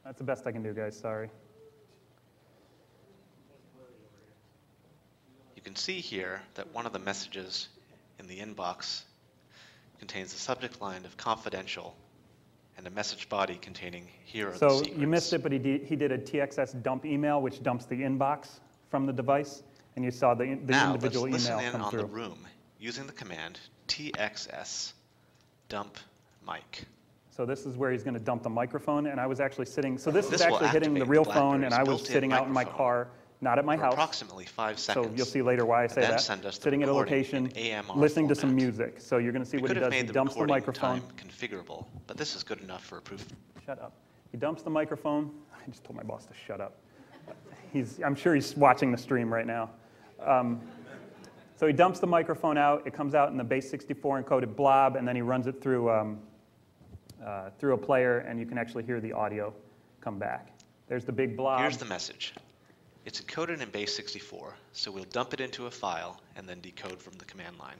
That's the best I can do, guys. Sorry. You can see here that one of the messages in the inbox contains the subject line of confidential and a message body containing here are the So secrets. you missed it, but he did a TXS dump email, which dumps the inbox from the device, and you saw the individual email listen in come on through. the room using the command txs dump mic. So this is where he's going to dump the microphone, and I was actually sitting. So this is will actually hitting the activate real the phone, and I was BlackBerry's sitting out in my built-in car, not at my for house. approximately 5 seconds. So you'll see later why I say then that. send us the Sitting at a recording location, in AMR listening to some format. music. So you're going to see We what he could have does. He made the dumps the recording microphone. time configurable, but this is good enough for a proof. Shut up. He dumps the microphone. I just told my boss to shut up. I'm sure he's watching the stream right now. So he dumps the microphone out. It comes out in the base64 encoded blob, and then he runs it through a player, and you can actually hear the audio come back. There's the big blob. Here's the message. It's encoded in base64, so we'll dump it into a file and then decode from the command line.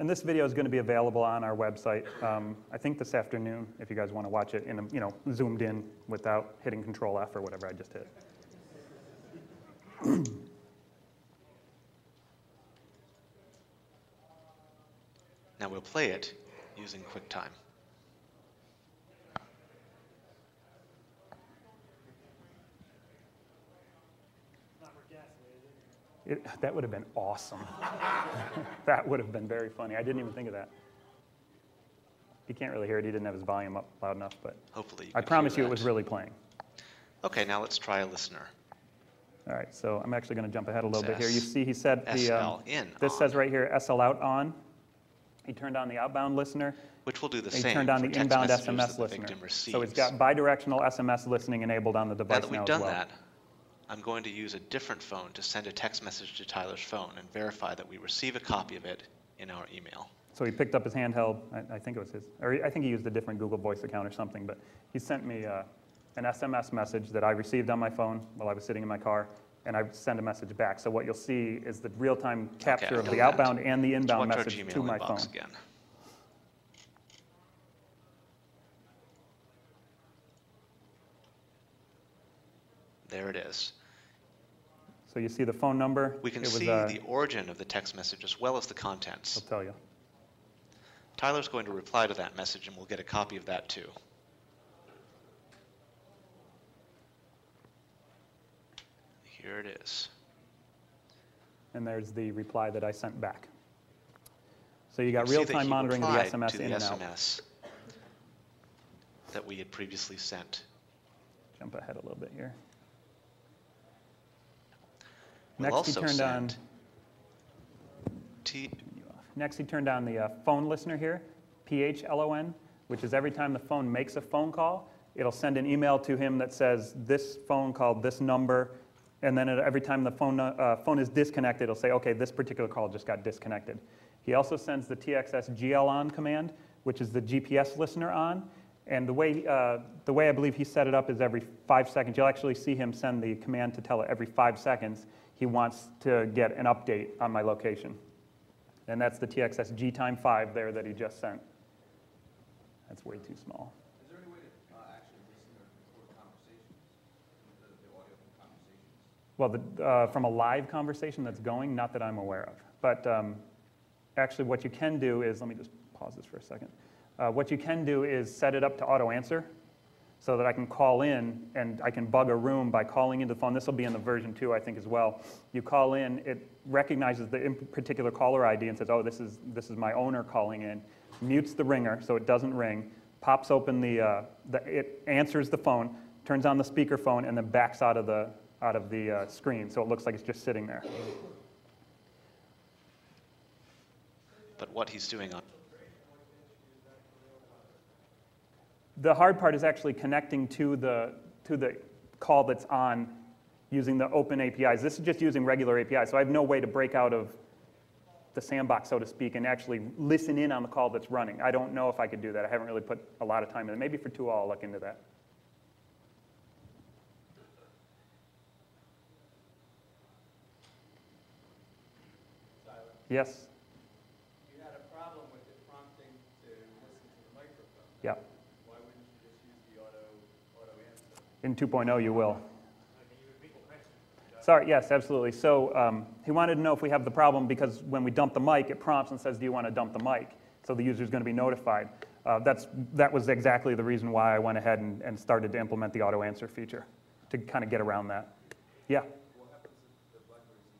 And this video is going to be available on our website, I think this afternoon, if you guys want to watch it in, zoomed in without hitting Control F or whatever I just hit. Now we'll play it using QuickTime. That would have been awesome. That would have been very funny. I didn't even think of that. You can't really hear it. He didn't have his volume up loud enough, but Hopefully I promise you it was really playing. Okay, now let's try a listener. All right, so I'm actually going to jump ahead a little bit here. S- You see he said SL in this on. says right here, SL out on. He turned on the outbound listener. Which will do the And he same turned on for the text inbound messages SMS that the listener. victim receives. So he's got bidirectional SMS listening enabled on the Now device that we've as done well. that, I'm going to use a different phone to send a text message to Tyler's phone and verify that we receive a copy of it in our email. So he picked up his handheld, I think it was his, or I think he used a different Google Voice account or something, but he sent me an SMS message that I received on my phone while I was sitting in my car, and I sent a message back. So what you'll see is the real-time capture Okay, of I've the done that. outbound and the Let's inbound watch our message Gmail to my phone. inbox again. There it is. So you see the phone number. We can It was, see the origin of the text message as well as the contents. I'll tell you. Tyler's going to reply to that message and we'll get a copy of that too. Here it is. And there's the reply that I sent back. So you got You see that real-time he monitoring of the replied SMS to the in and out. SMS that we had previously sent. Jump ahead a little bit here. We'll Next, he also turned on. send Next, he turned on the phone listener here, PHLON, which is every time the phone makes a phone call, it'll send an email to him that says this phone called this number, and then every time the phone is disconnected, it'll say, okay, this particular call just got disconnected. He also sends the TXS GL on command, which is the GPS listener on, and the way I believe he set it up is every 5 seconds. You'll actually see him send the command to tell it every 5 seconds he wants to get an update on my location. And that's the TXS GTime5 there that he just sent. That's way too small. Is there any way to actually listen or record conversations, the audio from conversations? Well, from a live conversation that's going, not that I'm aware of. But actually what you can do is, let me just pause this for a second. What you can do is set it up to auto answer so that I can call in and I can bug a room by calling into the phone. This will be in the version 2, I think, as well. You call in, it recognizes the particular caller ID and says, oh, this is my owner calling in, mutes the ringer so it doesn't ring, pops open it answers the phone, turns on the speakerphone, and then backs out of the screen so it looks like it's just sitting there. but what he's doing on The hard part is actually connecting to the call that's on using the open APIs. This is just using regular APIs, so I have no way to break out of the sandbox, so to speak, and actually listen in on the call that's running. I don't know if I could do that. I haven't really put a lot of time in it. Maybe for 2 I'll look into that. Yes. You had a problem with it prompting to listen to the microphone. Yeah. Why wouldn't you just use the auto answer? In 2.0, you will. Sorry, yes, absolutely. So he wanted to know if we have the problem because when we dump the mic, it prompts and says, do you want to dump the mic? So the user is going to be notified. That was exactly the reason why I went ahead and started to implement the auto answer feature to kind of get around that. Yeah? What happens if the BlackBerry's in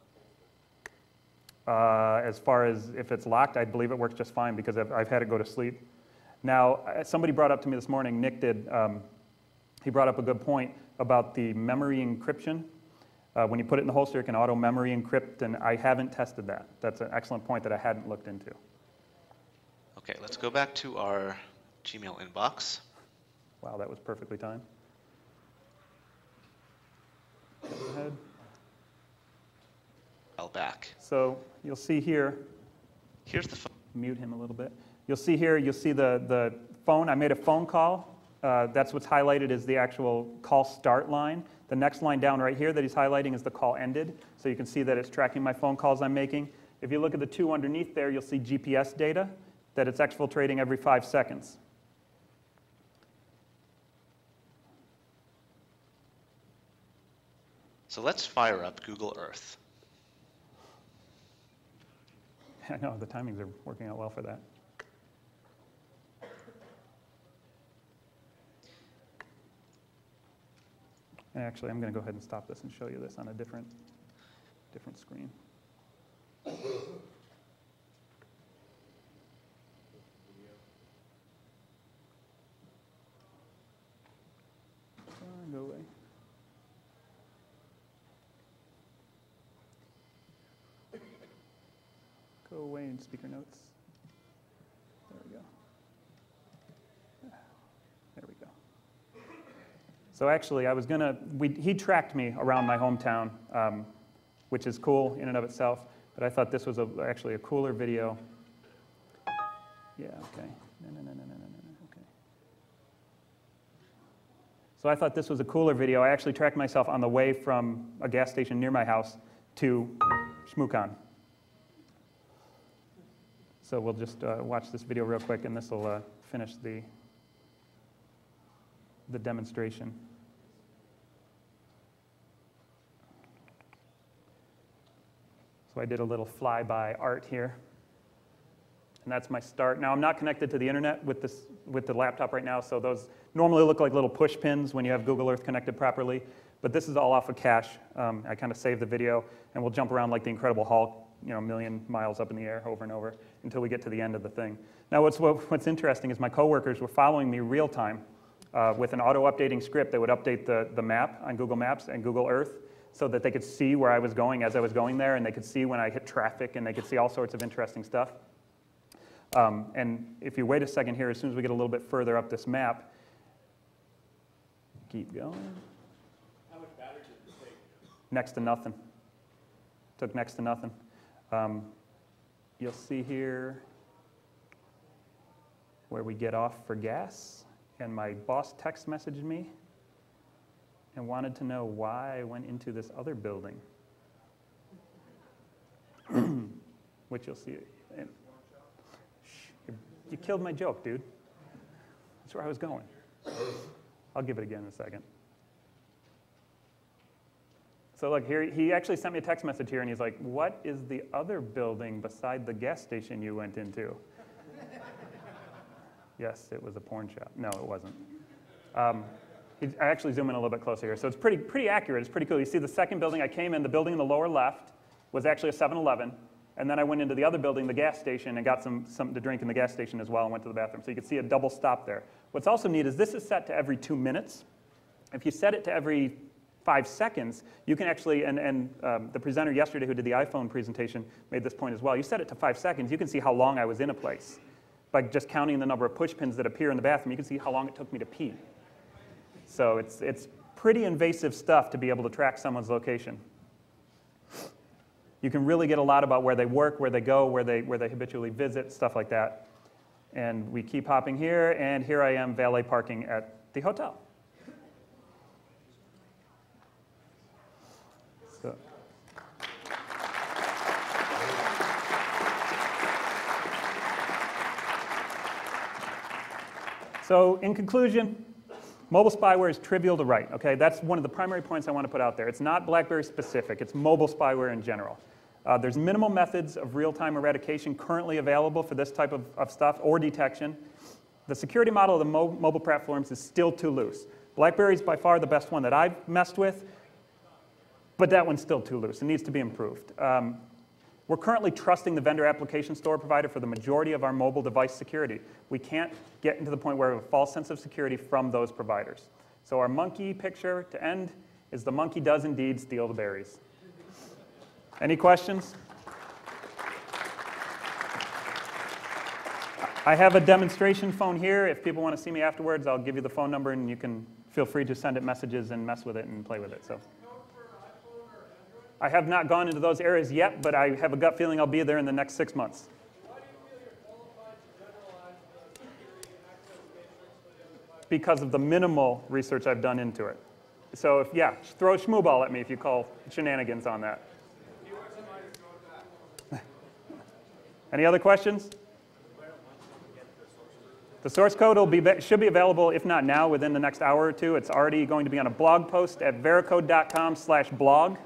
the holster? As far as if it's locked, I believe it works just fine because I've had it go to sleep. Now, somebody brought up to me this morning, Nick did, he brought up a good point about the memory encryption. When you put it in the holster, it can auto memory encrypt, and I haven't tested that. That's an excellent point that I hadn't looked into. Okay, let's go back to our Gmail inbox. Wow, that was perfectly timed. Go ahead. File back. So you'll see here, Here's the phone. mute him a little bit. You'll see here, you'll see the phone. I made a phone call. That's what's highlighted is the actual call start line. The next line down right here that he's highlighting is the call ended. So you can see that it's tracking my phone calls I'm making. If you look at the two underneath there, you'll see GPS data, that it's exfiltrating every 5 seconds. So let's fire up Google Earth. I know, the timings are working out well for that. And actually, I'm going to go ahead and stop this and show you this on a different screen. Go away. Go away in speaker notes. There we go. There we go. So actually, I was gonna, he tracked me around my hometown, which is cool in and of itself, but I thought this was actually a cooler video. Yeah, okay. No, okay. So I thought this was a cooler video. I actually tracked myself on the way from a gas station near my house to Shmoocon. So we'll just watch this video real quick, and this will finish the demonstration. So I did a little flyby art here. And that's my start. Now I'm not connected to the internet with the laptop right now, so those normally look like little push pins when you have Google Earth connected properly. But this is all off of cache. I kind of saved the video, and we'll jump around like the Incredible Hulk, you know, a million miles up in the air over and over until we get to the end of the thing. Now what's interesting is my coworkers were following me real time with an auto-updating script that would update the map on Google Maps and Google Earth so that they could see where I was going as I was going there, and they could see when I hit traffic, and they could see all sorts of interesting stuff. And if you wait a second here, as soon as we get a little bit further up this map, keep going. How much battery did it take? Next to nothing. Took next to nothing. You'll see here where we get off for gas, and my boss text messaged me and wanted to know why I went into this other building, which you'll see. You killed my joke, dude. That's where I was going. I'll give it again in a second. So look, here he actually sent me a text message here, and he's like, what is the other building beside the gas station you went into? Yes, it was a porn shop. No, it wasn't. I actually zoom in a little bit closer here. So it's pretty accurate. It's pretty cool. You see the second building I came in, the building in the lower left was actually a 7-Eleven. And then I went into the other building, the gas station, and got something to drink in the gas station as well and went to the bathroom. So you can see a double stop there. What's also neat is this is set to every 2 minutes. If you set it to every 5 seconds, you can actually, and the presenter yesterday who did the iPhone presentation made this point as well. You set it to 5 seconds, you can see how long I was in a place. By just counting the number of push pins that appear in the bathroom, you can see how long it took me to pee. So it's pretty invasive stuff to be able to track someone's location. You can really get a lot about where they work, where they go, where they habitually visit, stuff like that. And we keep hopping here, and here I am valet parking at the hotel. So. So in conclusion, mobile spyware is trivial to write, okay? That's one of the primary points I want to put out there. It's not BlackBerry specific, it's mobile spyware in general. There's minimal methods of real-time eradication currently available for this type of stuff or detection. The security model of the mobile platforms is still too loose. BlackBerry is by far the best one that I've messed with, but that one's still too loose. It needs to be improved. We're currently trusting the vendor application store provider for the majority of our mobile device security. We can't get into the point where we have a false sense of security from those providers. So our monkey picture to end is the monkey does indeed steal the berries. Any questions? I have a demonstration phone here. If people want to see me afterwards, I'll give you the phone number and you can feel free to send it messages and mess with it and play with it. So, I have not gone into those areas yet, but I have a gut feeling I'll be there in the next 6 months. Why do you feel you're qualified to generalize the security and access matrix for the other platforms? Because of the minimal research I've done into it. So, yeah, throw a schmooball at me if you call shenanigans on that. Any other questions? The source code should be available, if not now, within the next hour or two. It's already going to be on a blog post at veracode.com/blog.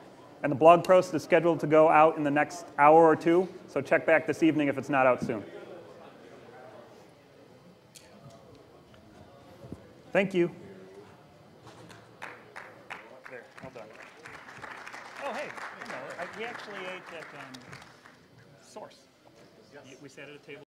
And the blog post is scheduled to go out in the next hour or two. So check back this evening if it's not out soon. Thank you. There, hold on. Oh, hey, we actually ate at Source. We sat at a table.